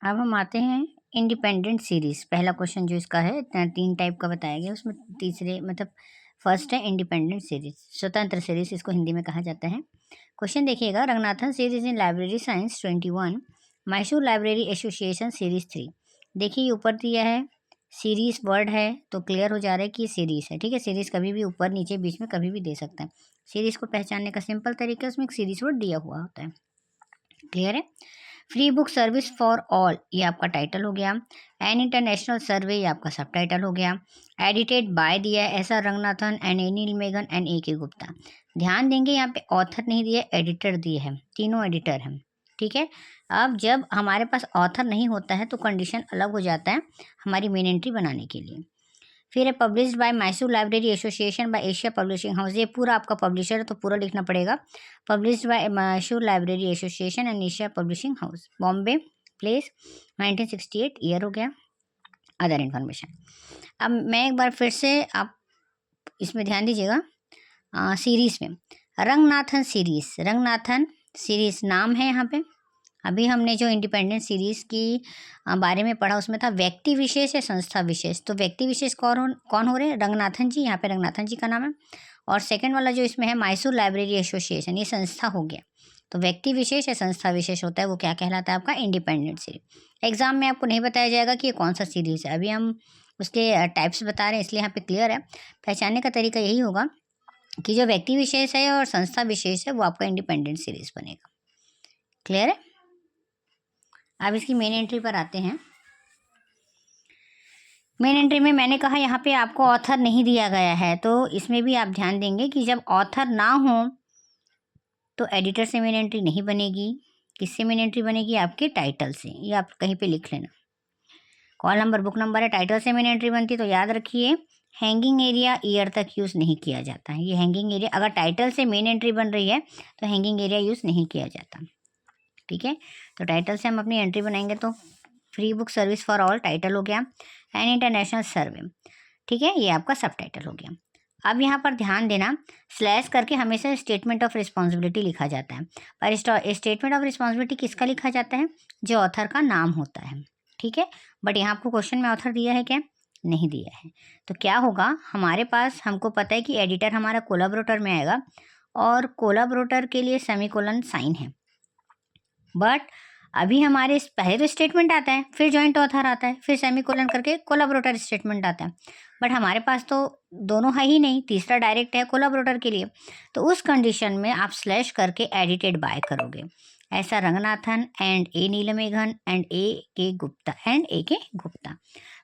अब हम आते हैं इंडिपेंडेंट सीरीज। पहला क्वेश्चन जो इसका है 3 टाइप का बताया गया, उसमें तीसरे मतलब फर्स्ट है इंडिपेंडेंट सीरीज, स्वतंत्र सीरीज इसको हिंदी में कहा जाता है। क्वेश्चन देखिएगा, Ranganathan series in library science 21, Mysore library association series 3। देखिए ये ऊपर दिया है, सीरीज वर्ड है तो क्लियर हो जा रहा है कि ये सीरीज है। ठीक है, सीरीज कभी भी ऊपर नीचे बीच में कभी भी दे सकता है। सीरीज को पहचानने का सिंपल तरीका है, उसमें एक सीरीज वर्ड दिया हुआ होता है। क्लियर है। Free book service for all ये आपका टाइटल हो गया। एन इंटरनेशनल सर्वे ये आपका सब टाइटल हो गया। एडिटेड बाय दिया है S R Ranganathan and A Neelameghan and A K Gupta. ध्यान देंगे यहाँ पे ऑथर नहीं दिया, एडिटर दिए हैं, तीनों एडिटर हैं। ठीक है, अब जब हमारे पास ऑथर नहीं होता है तो कंडीशन अलग हो जाता है हमारी मेन एंट्री बनाने के लिए। फिर है published by Mysore library association by Asia publishing house, ये पूरा आपका पब्लिशर है तो पूरा लिखना पड़ेगा। Published by Mysore library association and Asia publishing house, Bombay, place 1968, year हो गया। Other information. अब मैं एक बार फिर से आप इसमें ध्यान दीजिएगा, सीरीज में रंगनाथन सीरीज, रंगनाथन सीरीज नाम है यहाँ पे। अभी हमने जो इंडिपेंडेंट सीरीज की बारे में पढ़ा उसमें था व्यक्ति विशेष या संस्था विशेष, तो व्यक्ति विशेष कौन हो रहे हैं? रंगनाथन जी, यहाँ पे रंगनाथन जी का नाम है। और सेकंड वाला जो इसमें है मैसूर लाइब्रेरी एसोसिएशन, ये संस्था हो गया। तो व्यक्ति विशेष या संस्था विशेष होता है वो क्या कहलाता है? आपका इंडिपेंडेंट सीरीज। एग्जाम में आपको नहीं बताया जाएगा कि ये कौन सा सीरीज है, अभी हम उसके टाइप्स बता रहे हैं इसलिए यहाँ पे क्लियर है। पहचानने का तरीका यही होगा कि जो व्यक्ति विशेष है और संस्था विशेष है वो आपका इंडिपेंडेंट सीरीज बनेगा। क्लियर है। अब इसकी मेन एंट्री पर आते हैं। मेन एंट्री में मैंने कहा यहाँ पे आपको ऑथर नहीं दिया गया है, तो इसमें भी आप ध्यान देंगे कि जब ऑथर ना हो तो एडिटर से मेन एंट्री नहीं बनेगी। किससे मेन एंट्री बनेगी? आपके टाइटल से। ये आप कहीं पे लिख लेना, कॉल नंबर बुक नंबर है, टाइटल से मेन एंट्री बनती है। तो याद रखिए हैंगिंग एरिया ईयर तक यूज़ नहीं किया जाता है। ये हैंगिंग एरिया, अगर टाइटल से मेन एंट्री बन रही है तो हैंगिंग एरिया यूज़ नहीं किया जाता। ठीक है, तो टाइटल से हम अपनी एंट्री बनाएंगे। तो free book service for all title हो गया, एन इंटरनेशनल सर्वे। ठीक है, ये आपका सब टाइटल हो गया। अब यहाँ पर ध्यान देना, स्लैश करके हमेशा स्टेटमेंट ऑफ रिस्पॉन्सिबिलिटी लिखा जाता है, पर स्टेटमेंट ऑफ रिस्पॉन्सिबिलिटी किसका लिखा जाता है? जो ऑथर का नाम होता है। ठीक है, बट यहाँ आपको क्वेश्चन में ऑथर दिया है क्या? नहीं दिया है। तो क्या होगा हमारे पास, हमको पता है कि एडिटर हमारा कोलाबोरेटर में आएगा और कोलाबोरेटर के लिए सेमीकोलन साइन है, बट अभी हमारे पहले तो स्टेटमेंट आता है, फिर जॉइंट ऑथर आता है, फिर सेमीकोलन करके कोलाबोरेटर स्टेटमेंट आता है, बट हमारे पास तो दोनों है ही नहीं, तीसरा डायरेक्ट है कोलाबोरेटर के लिए। तो उस कंडीशन में आप स्लैश करके एडिटेड बाय करोगे, ऐसा Ranganathan and A Neelameghan and A K Gupta,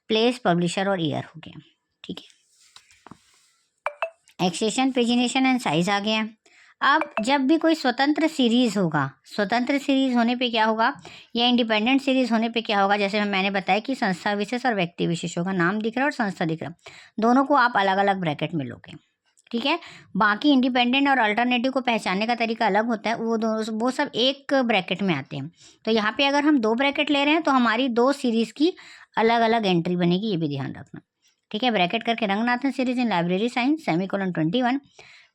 place, publisher और ईयर हो गया। ठीक है, एक्सेशन, पेजिनेशन एंड साइज आ गया। अब जब भी कोई स्वतंत्र सीरीज होगा, स्वतंत्र सीरीज होने पे क्या होगा या इंडिपेंडेंट सीरीज होने पे क्या होगा, जैसे मैंने बताया कि संस्था विशेष और व्यक्ति विशेष होगा, नाम दिख रहा है और संस्था दिख रहा है, दोनों को आप अलग अलग ब्रैकेट में लोगे। ठीक है, बाकी इंडिपेंडेंट और अल्टरनेटिव को पहचानने का तरीका अलग होता है, वो सब एक ब्रैकेट में आते हैं। तो यहाँ पे अगर हम 2 ब्रैकेट ले रहे हैं तो हमारी 2 सीरीज की अलग अलग एंट्री बनेगी, ये भी ध्यान रखना। ठीक है, ब्रैकेट करके Ranganathan series in library science semicolon 21,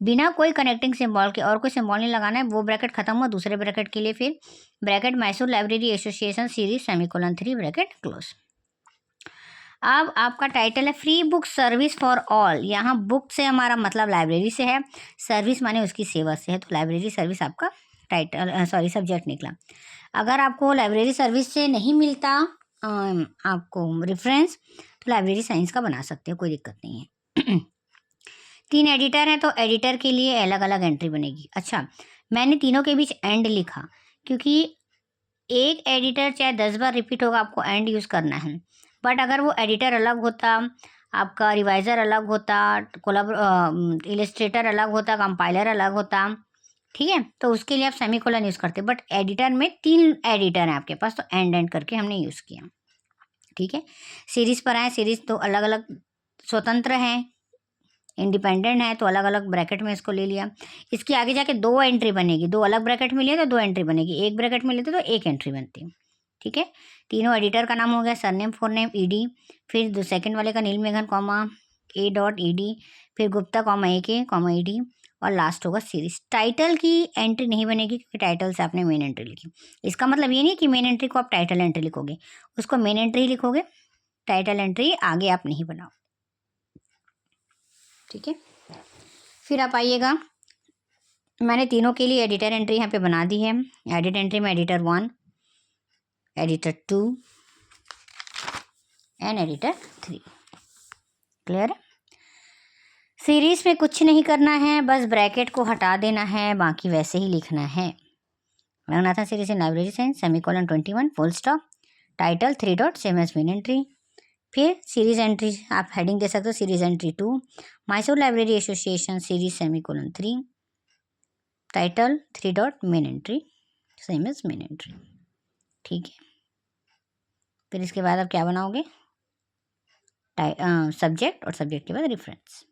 बिना कोई कनेक्टिंग सिंबल के, और कोई सिंबल नहीं लगाना है, वो ब्रैकेट खत्म हुआ, दूसरे ब्रैकेट के लिए फिर bracket Mysore library association series semicolon 3 bracket close. अब आपका टाइटल है free book service for all. यहाँ बुक से हमारा मतलब लाइब्रेरी से है, सर्विस माने उसकी सेवा से है, तो लाइब्रेरी सर्विस आपका टाइटल सब्जेक्ट निकला। अगर आपको लाइब्रेरी सर्विस से नहीं मिलता आपको रेफरेंस, तो लाइब्रेरी साइंस का बना सकते हो, कोई दिक्कत नहीं है। 3 एडिटर हैं तो एडिटर के लिए अलग अलग एंट्री बनेगी। अच्छा, मैंने तीनों के बीच एंड लिखा क्योंकि एक एडिटर चाहे 10 बार रिपीट होगा, आपको एंड यूज़ करना है। बट अगर वो एडिटर अलग होता, आपका रिवाइज़र अलग होता, इलस्ट्रेटर अलग होता, कंपाइलर अलग होता, ठीक है, तो उसके लिए आप सेमीकोलन यूज़ करते। बट एडिटर में 3 एडिटर हैं आपके पास, तो एंड करके हमने यूज़ किया। ठीक है, सीरीज़ पर आए, सीरीज़ तो अलग अलग स्वतंत्र हैं, इंडिपेंडेंट है तो अलग अलग ब्रैकेट में इसको ले लिया। इसकी आगे जाके 2 एंट्री बनेगी, 2 अलग ब्रैकेट में लिए तो 2 एंट्री बनेगी, एक ब्रैकेट में लेते तो 1 एंट्री बनती है। ठीक है, तीनों एडिटर का नाम हो गया, सरनेम फोरनेम ईडी, फिर सेकंड वाले का नीलमेघन कॉमा ए डॉट ईडी, फिर गुप्ता कॉमा ए के कॉमा ईडी, और लास्ट होगा सीरीज। टाइटल की एंट्री नहीं बनेगी क्योंकि टाइटल से आपने मेन एंट्री लिखी। इसका मतलब ये नहीं कि मेन एंट्री को आप टाइटल एंट्री लिखोगे, उसको मेन एंट्री लिखोगे, टाइटल एंट्री आगे आप नहीं बनाओ। ठीक है, फिर आप आइएगा, मैंने तीनों के लिए एडिटर एंट्री यहाँ पे बना दी है। एडिट एंट्री में editor 1, editor 2 and editor 3। Clear है? सीरीज में कुछ नहीं करना है, बस ब्रैकेट को हटा देना है, बाकी वैसे ही लिखना है। Ranganathan series in library science semicolon 21 full stop, title 3 dot same as main entry. फिर सीरीज एंट्री आप हेडिंग दे सकते हो, series entry 2 Mysore library association series semicolon 3, title 3 dot main entry same as main entry. ठीक है, फिर इसके बाद आप क्या बनाओगे, सब्जेक्ट और सब्जेक्ट के बाद रेफरेंस।